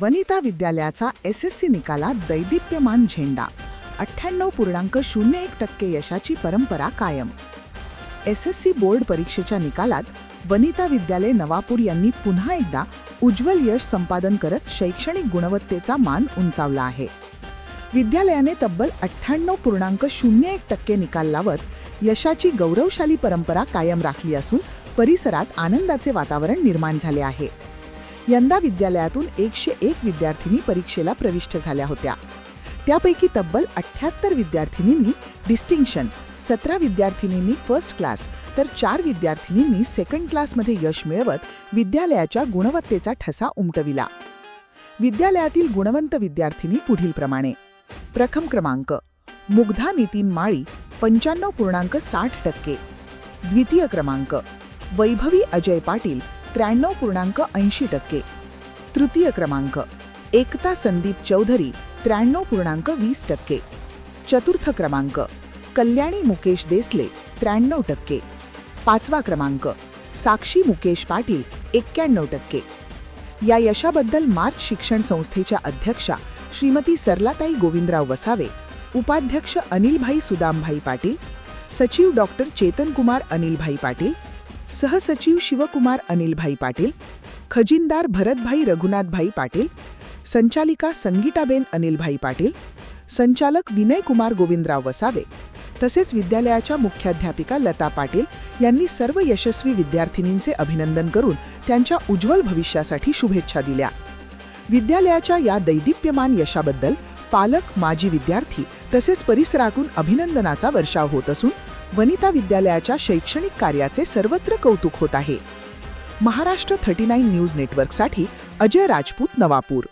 Vanita विद्यालयाचा SSC निकालात दैदिप्यमान झेंडा 98.01% यशाची परंपरा कायम. SSC बोर्ड परीक्षेच्या निकालात वनिता विद्यालय नवापूर यांनी पुन्हा एकदा उज्ज्वल यश संपादन करत शैक्षणिक गुणवत्तेचा मान उंचावला आहे. विद्यालयाने तब्बल 98.01% निकाल लावत यशाची गौरवशाली परंपरा कायम राखली असून परिसरात आनंदाचे वातावरण निर्माण झाले आहे. यंदा विद्यालयातून 101 विद्यार्थिनी परीक्षेला प्रविष्ट झाल्या होत्या. त्यापैकी तब्बल 78 विद्यार्थिनींनी डिस्टिंक्शन, 17 विद्यार्थिनींनी फर्स्ट क्लास तर 4 विद्यार्थिनींनी सेकंड क्लासमध्ये यश मिळवत विद्यालयाच्या गुणवत्तेचा ठसा उमटविला. विद्यालयातील गुणवंत विद्यार्थिनी पुढीलप्रमाणे: प्रथम क्रमांक मुग्धा नितीन माळी 95.60%. द्वितीय क्रमांक वैभवी अजय पाटील 93.80%. तृतीय क्रमांक एकता संदीप चौधरी 93.20%. चतुर्थ क्रमांक कल्याणी मुकेश देसले 93%. पाचवा क्रमांक साक्षी मुकेश पाटील 91%. या यशाबद्दल मार्च शिक्षण संस्थेच्या अध्यक्षा श्रीमती सरलाताई गोविंदराव वसावे, उपाध्यक्ष अनिलभाई सुदामभाई पाटील, सचिव डॉक्टर चेतनकुमार अनिलभाई पाटील, सहसचिव शिवकुमार अनिलभाई पाटील, खजिनदार भरतभाई रघुनाथभाई पाटील, संचालिका संगीताबेन अनिलभाई पाटील, संचालक विनयकुमार गोविंदराव वसावे तसेच विद्यालयाच्या मुख्याध्यापिका लता पाटील यांनी सर्व यशस्वी विद्यार्थिनींचे अभिनंदन करून त्यांच्या उज्ज्वल भविष्यासाठी शुभेच्छा दिल्या. विद्यालयाच्या या दैदिप्यमान यशाबद्दल पालक, माजी विद्यार्थी तसेच परिसरातून अभिनंदनाचा वर्षाव होत असून वनिता विद्यालयाच्या शैक्षणिक कार्याचे सर्वत्र कौतुक होत आहे. महाराष्ट्र 39 न्यूज नेटवर्कसाठी अजय राजपूत, नवापूर.